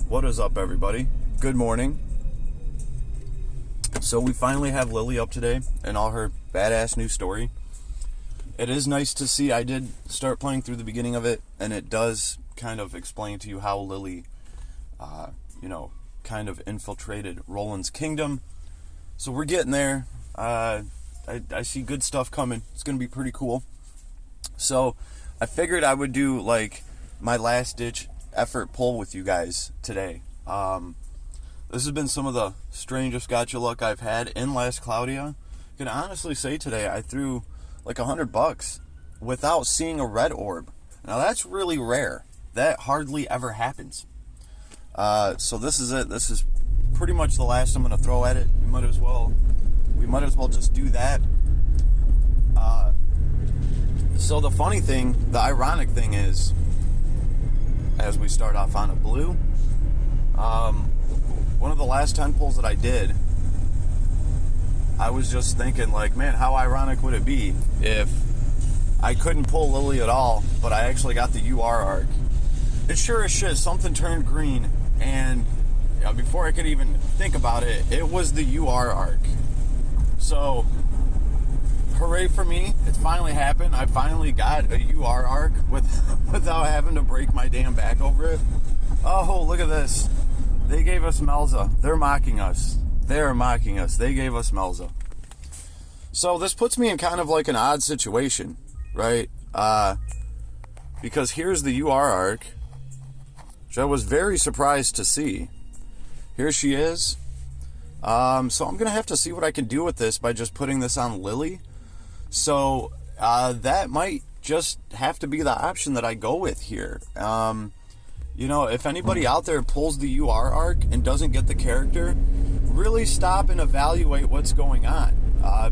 What is up, everybody? Good morning. So we finally have Lily up today and all her badass new story. It is nice to see. I did start playing through the beginning of it, and it does kind of explain to you how Lily, kind of infiltrated Roland's kingdom. So we're getting there. I see good stuff coming. It's going to be pretty cool. So I figured I would do like my last ditch effort pull with you guys today. This has been some of the strangest gotcha luck I've had in Last Cloudia. I can honestly say today I threw like $100 without seeing a red orb. Now that's really rare. That hardly ever happens. So this is it. This is pretty much the last I'm going to throw at it. We might as well just do that. So the funny thing, the ironic thing is, as we start off on a blue, one of the last 10 pulls that I did, I was just thinking like, man, how ironic would it be if I couldn't pull Lily at all, but I actually got the UR Ark. It sure as shit, something turned green, and before I could even think about it, it was the UR Ark. So, hooray for me, it finally happened. I finally got a UR Ark without having to break my damn back over it. Oh, look at this. They gave us Melza. They're mocking us. They gave us Melza. So this puts me in kind of like an odd situation, right? Because here's the UR Ark, which I was very surprised to see. Here she is. So I'm going to have to see what I can do with this by just putting this on Lily. So that might just have to be the option that I go with here. If anybody out there pulls the UR Ark and doesn't get the character, really stop and evaluate what's going on.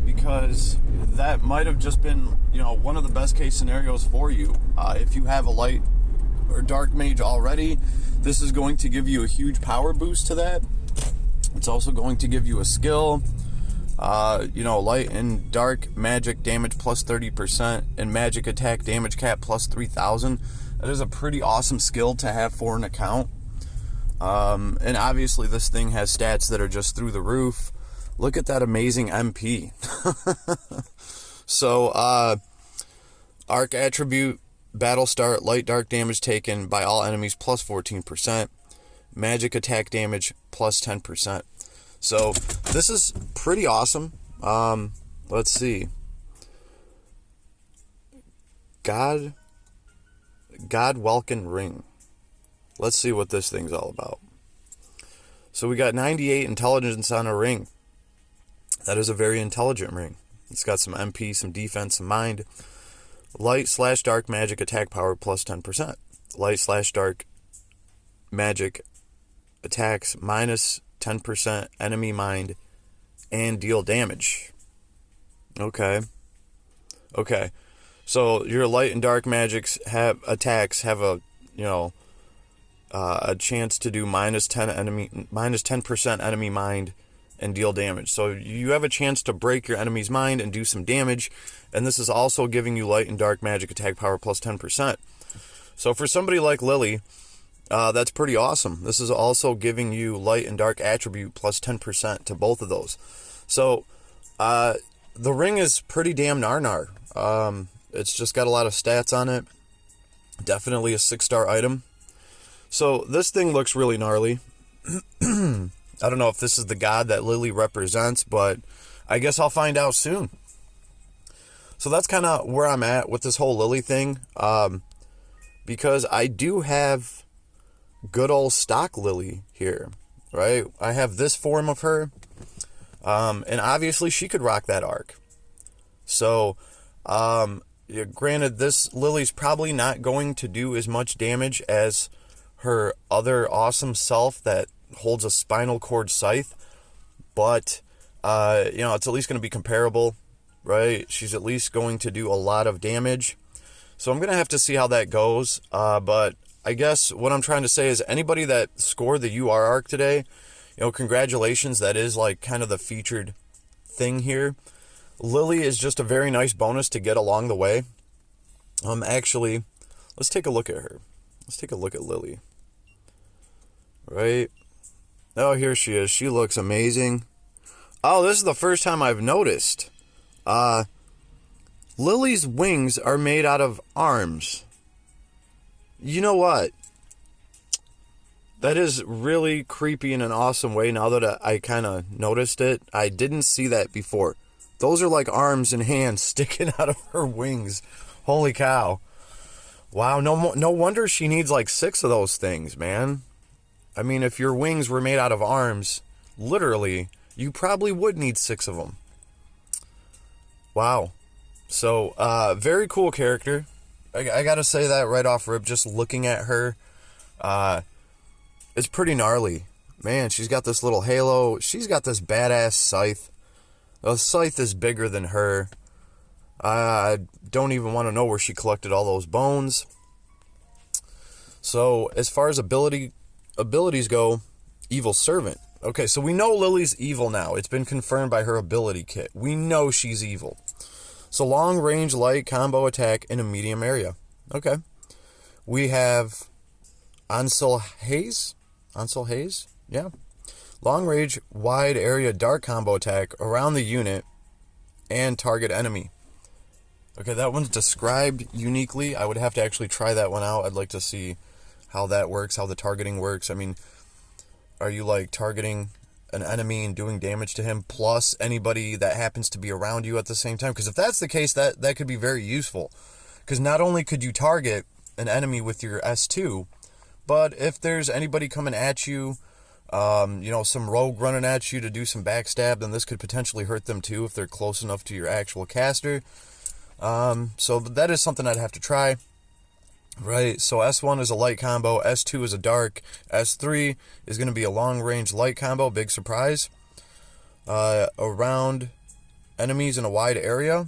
Because that might have just been, one of the best case scenarios for you. If you have a light or dark mage already, this is going to give you a huge power boost to that. It's also going to give you a skill. Light and dark magic damage plus 30% and magic attack damage cap plus 3,000. That is a pretty awesome skill to have for an account. And obviously this thing has stats that are just through the roof. Look at that amazing MP. So, Arc attribute, battle start, light dark damage taken by all enemies plus 14%. Magic attack damage plus 10%. So this is pretty awesome. Let's see. God Welkin Ring. Let's see what this thing's all about. So we got 98 intelligence on a ring. That is a very intelligent ring. It's got some MP, some defense, some mind. Light/dark magic attack power plus 10%. Light/dark magic attacks minus 10% enemy mind and deal damage. Okay. So your light and dark magics have a chance to do minus 10% enemy mind and deal damage. So you have a chance to break your enemy's mind and do some damage, and this is also giving you light and dark magic attack power plus 10%. So for somebody like Lily, that's pretty awesome. This is also giving you light and dark attribute plus 10% to both of those. So the ring is pretty damn nar. It's just got a lot of stats on it. Definitely a 6-star item. So this thing looks really gnarly. I don't know if this is the god that Lily represents, but I guess I'll find out soon. So that's kind of where I'm at with this whole Lily thing. Because I do have good old stock Lily here, right? I have this form of her. And obviously she could rock that arc. So, granted, this Lily's probably not going to do as much damage as her other awesome self that holds a spinal cord scythe, but it's at least going to be comparable, right? She's at least going to do a lot of damage. So I'm going to have to see how that goes. But I guess what I'm trying to say is anybody that scored the UR Ark today, congratulations. That is like kind of the featured thing here. Lily is just a very nice bonus to get along the way. Actually, let's take a look at her. Let's take a look at Lily. right? Oh, here she is. She looks amazing. Oh, this is the first time I've noticed. Lily's wings are made out of arms. You know what? That is really creepy in an awesome way now that I kind of noticed it. I didn't see that before. Those are like arms and hands sticking out of her wings. Holy cow. Wow, no wonder she needs like 6 of those things, man. I mean, if your wings were made out of arms, literally, you probably would need 6 of them. Wow. So, very cool character. I gotta say that right off rip, just looking at her. It's pretty gnarly. Man, she's got this little halo. She's got this badass scythe. The scythe is bigger than her. I don't even want to know where she collected all those bones. So, as far as abilities go, Evil Servant. Okay, so we know Lily's evil now. It's been confirmed by her ability kit. We know she's evil. So, long range, light, combo attack in a medium area. Okay. We have Ansel Hayes? Yeah. Long range, wide area, dark combo attack around the unit and target enemy. Okay, that one's described uniquely. I would have to actually try that one out. I'd like to see how that works, how the targeting works. I mean, are you like targeting an enemy and doing damage to him plus anybody that happens to be around you at the same time? Because if that's the case, that could be very useful. Because not only could you target an enemy with your S2, but if there's anybody coming at you, some rogue running at you to do some backstab, then this could potentially hurt them too if they're close enough to your actual caster. So that is something I'd have to try. Right, so S1 is a light combo, S2 is a dark, S3 is going to be a long-range light combo, big surprise. Around enemies in a wide area,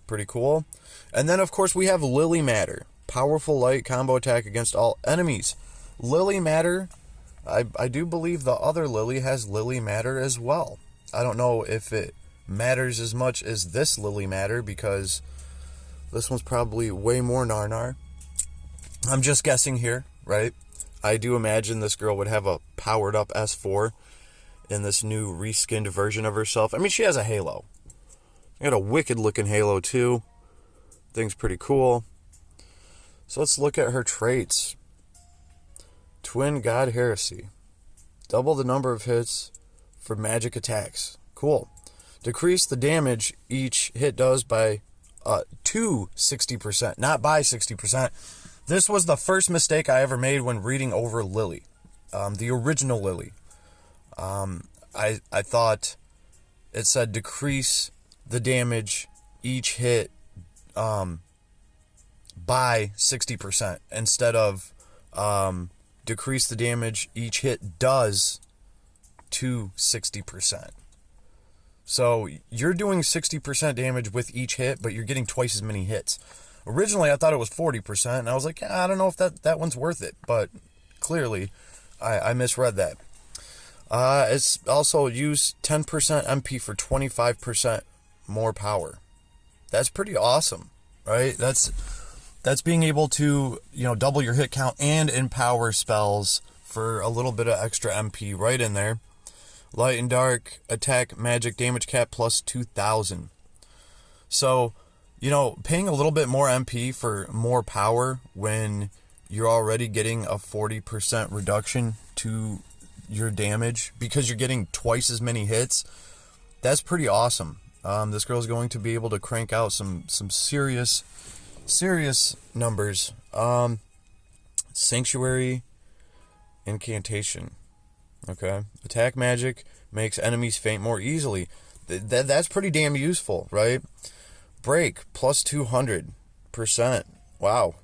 pretty cool. And then, of course, we have Lily Matter, powerful light combo attack against all enemies. Lily Matter, I do believe the other Lily has Lily Matter as well. I don't know if it matters as much as this Lily Matter, because this one's probably way more Narnar. I'm just guessing here, right? I do imagine this girl would have a powered up S4 in this new reskinned version of herself. I mean, she has a halo. She got a wicked looking halo too. Thing's pretty cool. So let's look at her traits. Twin God Heresy. Double the number of hits for magic attacks. Cool. Decrease the damage each hit does by to 60%, not by 60%. This was the first mistake I ever made when reading over Lily, the original Lily. I thought it said decrease the damage each hit by 60% instead of decrease the damage each hit does to 60%. So you're doing 60% damage with each hit, but you're getting twice as many hits. Originally, I thought it was 40%, and I was like, I don't know if that one's worth it. But clearly, I misread that. It's also use 10% MP for 25% more power. That's pretty awesome, right? That's being able to, double your hit count and empower spells for a little bit of extra MP right in there. Light and dark attack magic damage cap plus 2,000. So, paying a little bit more MP for more power when you're already getting a 40% reduction to your damage because you're getting twice as many hits, that's pretty awesome. This girl's going to be able to crank out some serious numbers. Sanctuary Incantation. Okay. Attack magic makes enemies faint more easily. That's pretty damn useful, right? Break plus 200%. Wow.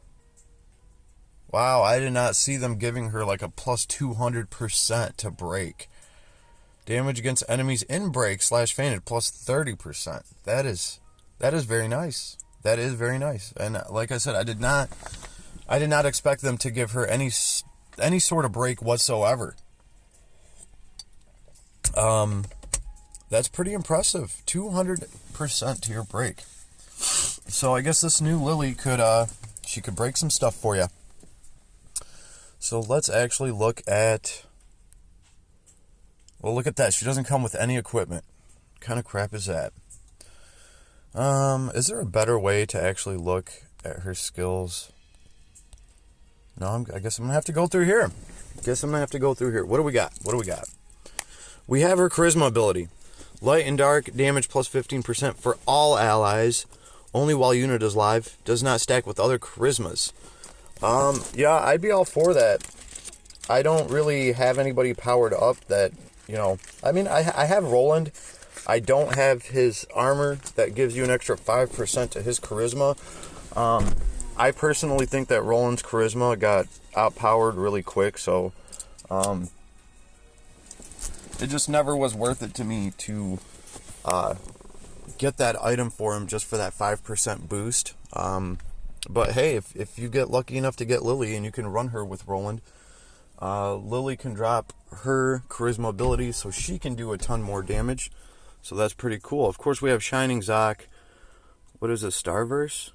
Wow, I did not see them giving her like a plus 200% to break. Damage against enemies in break / fainted plus 30%. That is very nice. That is very nice. And like I said, I did not expect them to give her any sort of break whatsoever. That's pretty impressive. 200% to your break. So I guess this new Lily could break some stuff for you. So let's actually look at... Well, look at that. She doesn't come with any equipment. What kind of crap is that? Is there a better way to actually look at her skills? No, I guess I'm going to have to go through here. What do we got? We have her charisma ability. Light and dark damage plus 15% for all allies. Only while unit is live. Does not stack with other charismas. Yeah, I'd be all for that. I don't really have anybody powered up that, you know... I mean, I have Roland. I don't have his armor that gives you an extra 5% to his charisma. I personally think that Roland's charisma got outpowered really quick, so... it just never was worth it to me to get that item for him just for that 5% boost. But hey, if you get lucky enough to get Lily and you can run her with Roland, Lily can drop her charisma ability so she can do a ton more damage. So that's pretty cool. Of course, we have Shining Zoc. What is this, Starverse?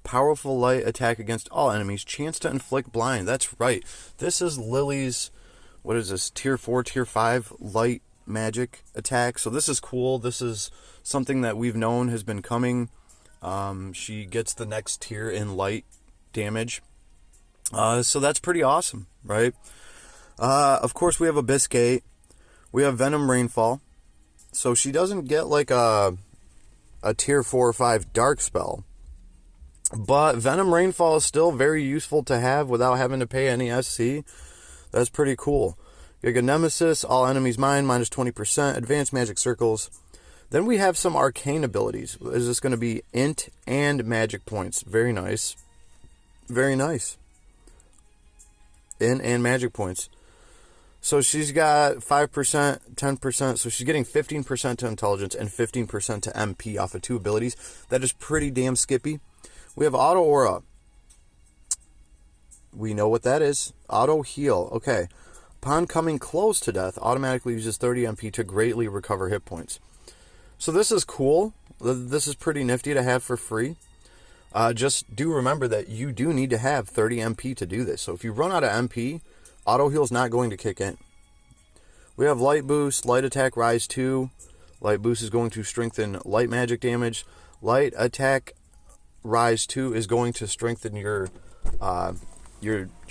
Powerful light attack against all enemies. Chance to inflict blind. That's right. This is Lily's, what is this, tier 4, tier 5 light magic attack. So this is cool. This is something that we've known has been coming. She gets the next tier in light damage. So that's pretty awesome, right? Of course, we have Abyssgate. We have Venom Rainfall. So she doesn't get like a tier 4 or 5 dark spell. But Venom Rainfall is still very useful to have without having to pay any SC. That's pretty cool. You get Nemesis, all enemies mine, minus 20%, advanced magic circles. Then we have some arcane abilities. Is this going to be int and magic points? Very nice. Very nice. Int and magic points. So she's got 5%, 10%. So she's getting 15% to intelligence and 15% to MP off of 2 abilities. That is pretty damn skippy. We have Auto Aura. We know what that is. Auto Heal. Okay. Upon coming close to death, automatically uses 30 MP to greatly recover hit points. So this is cool. This is pretty nifty to have for free. Just do remember that you do need to have 30 MP to do this. So if you run out of MP, Auto Heal is not going to kick in. We have Light Boost, Light Attack Rise 2. Light Boost is going to strengthen light magic damage. Light Attack Rise 2 is going to strengthen your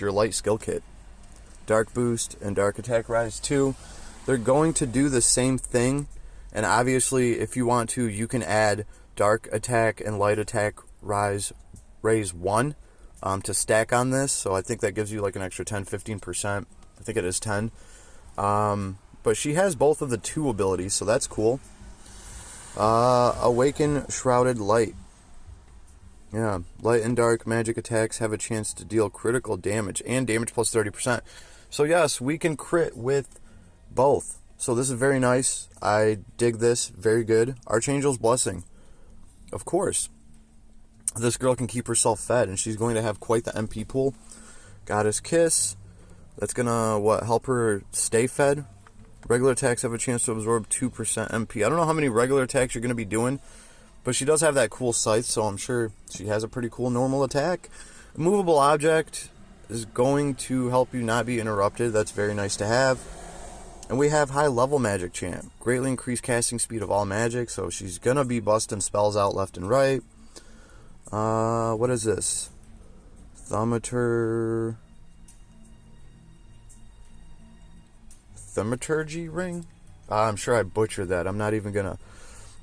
light skill kit. Dark Boost and Dark Attack Rise 2. They're going to do the same thing. And obviously, if you want to, you can add Dark Attack and Light Attack Raise 1 to stack on this. So I think that gives you like an extra 10-15%. I think it is 10. But she has both of the 2 abilities, so that's cool. Awaken Shrouded Light. Yeah, light and dark magic attacks have a chance to deal critical damage and damage plus 30%. So yes, we can crit with both. So this is very nice. I dig this. Very good. Archangel's Blessing. Of course. This girl can keep herself fed, and she's going to have quite the MP pool. Goddess Kiss. That's going to, help her stay fed. Regular attacks have a chance to absorb 2% MP. I don't know how many regular attacks you're going to be doing, but she does have that cool scythe, so I'm sure she has a pretty cool normal attack. A movable object is going to help you not be interrupted. That's very nice to have. And we have high level magic champ. Greatly increased casting speed of all magic, so she's going to be busting spells out left and right. What is this? Thaumaturgy ring? I'm sure I butchered that. I'm not even going to...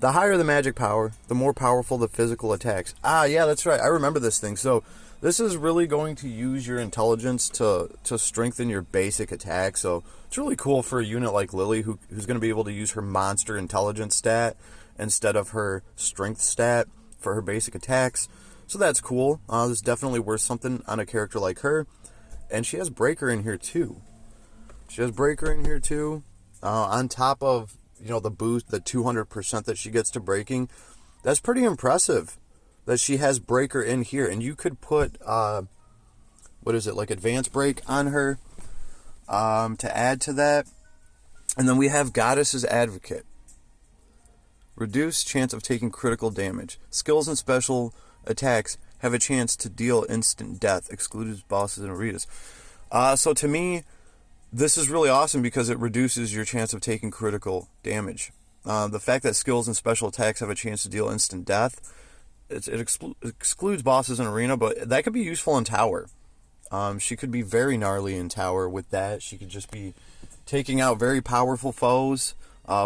The higher the magic power, the more powerful the physical attacks. Yeah, that's right. I remember this thing. So this is really going to use your intelligence to strengthen your basic attack. So it's really cool for a unit like Lily who's going to be able to use her monster intelligence stat instead of her strength stat for her basic attacks. So that's cool. This is definitely worth something on a character like her. And she has Breaker in here too. On top of, the boost, the 200% that she gets to breaking. That's pretty impressive that she has Breaker in here. And you could put, Advanced Break on her to add to that. And then we have Goddess's Advocate. Reduced chance of taking critical damage. Skills and special attacks have a chance to deal instant death. Excludes bosses and arenas. So to me, this is really awesome because it reduces your chance of taking critical damage. The fact that skills and special attacks have a chance to deal instant death, it excludes bosses in arena, but that could be useful in tower. She could be very gnarly in tower with that. She could just be taking out very powerful foes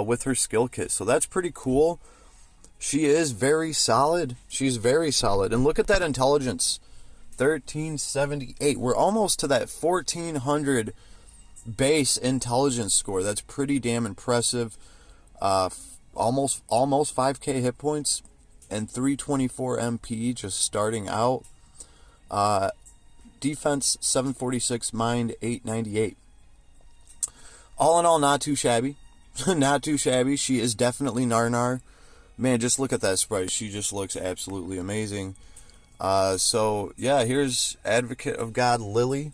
with her skill kit. So that's pretty cool. She is very solid. She's very solid. And look at that intelligence. 1378. We're almost to that 1400 base intelligence score. That's pretty damn impressive. Almost 5k hit points and 324 MP just starting out. Defense 746, mind 898. All in all, not too shabby. Not too shabby. She is definitely Narnar. Man, just look at that sprite. She just looks absolutely amazing. So yeah, here's Advocate of God Lily.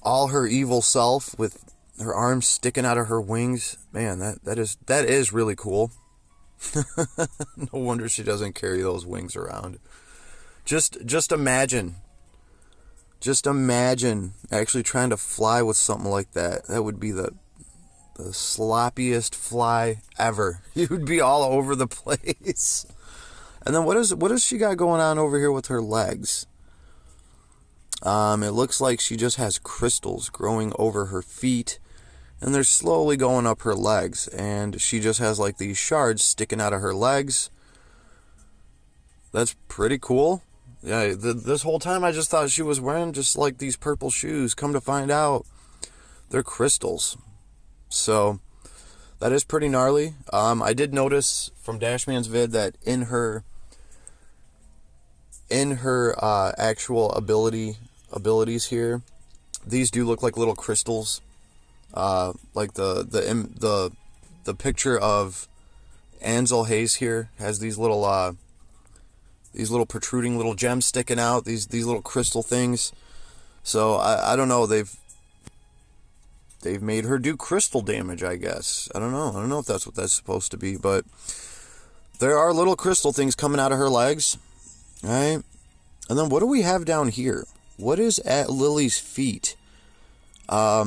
All her evil self with her arms sticking out of her wings. Man, that is really cool. No wonder she doesn't carry those wings around. Just imagine. Just imagine actually trying to fly with something like that. That would be the sloppiest fly ever. You would be all over the place. And then what does she got going on over here with her legs? It looks like she just has crystals growing over her feet, and they're slowly going up her legs, and she just has like these shards sticking out of her legs. That's pretty cool. Yeah, this whole time I just thought she was wearing just like these purple shoes. Come to find out, they're crystals. So that is pretty gnarly. I did notice from Dashman's vid that in her actual abilities here, these do look like little crystals. Like the picture of Ansel Hayes here has these little protruding little gems sticking out, these little crystal things. So I don't know, they've made her do crystal damage, I guess. I don't know if that's what that's supposed to be, but there are little crystal things coming out of her legs. All right. And then what do we have down here? What is at Lily's feet? I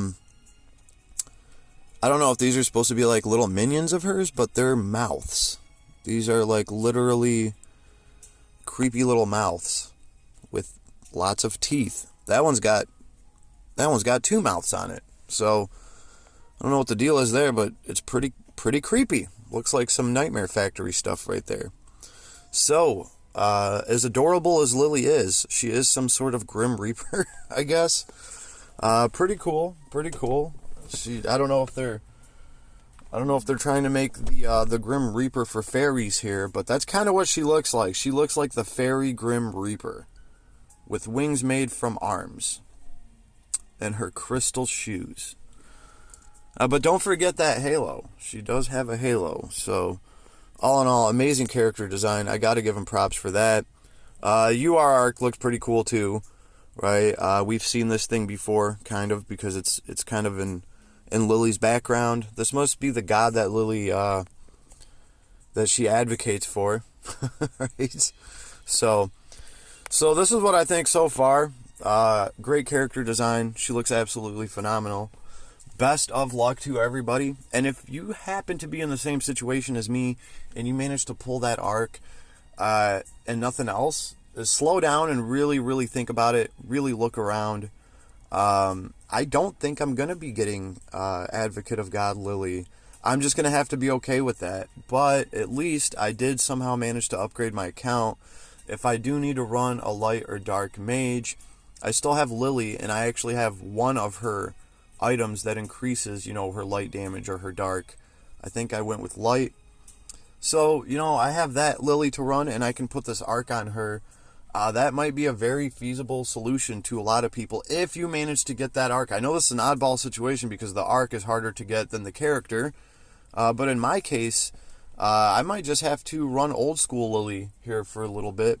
don't know if these are supposed to be like little minions of hers, but they're mouths. These are like literally creepy little mouths with lots of teeth. That one's got 2 mouths on it. So I don't know what the deal is there, but it's pretty creepy. Looks like some Nightmare Factory stuff right there. So as adorable as Lily is, she is some sort of Grim Reaper, I guess. Pretty cool. I don't know if they're trying to make the Grim Reaper for fairies here, but that's kind of what she looks like. She looks like the fairy Grim Reaper with wings made from arms and her crystal shoes. But don't forget that halo. She does have a halo. So all in all, amazing character design. I got to give him props for that. UR Ark looks pretty cool too, right? We've seen this thing before, kind of, because it's kind of in Lily's background. This must be the god that Lily that she advocates for, right? So this is what I think so far. Great character design. She looks absolutely phenomenal. Best of luck to everybody. And if you happen to be in the same situation as me and you manage to pull that arc and nothing else, slow down and really think about it. Really look around. I don't think I'm going to be getting Advocate of God Lily. I'm just going to have to be okay with that. But at least I did somehow manage to upgrade my account. If I do need to run a light or dark mage, I still have Lily, and I actually have one of her items that increases, her light damage or her dark. I think I went with light. So, I have that Lily to run, and I can put this arc on her. That might be a very feasible solution to a lot of people if you manage to get that arc. I know this is an oddball situation because the arc is harder to get than the character. But in my case, I might just have to run old school Lily here for a little bit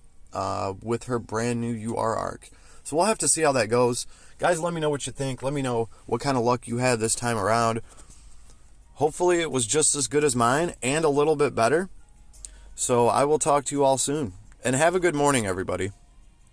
with her brand new UR Ark. So we'll have to see how that goes. Guys, let me know what you think. Let me know what kind of luck you had this time around. Hopefully it was just as good as mine and a little bit better. So I will talk to you all soon. And have a good morning, everybody.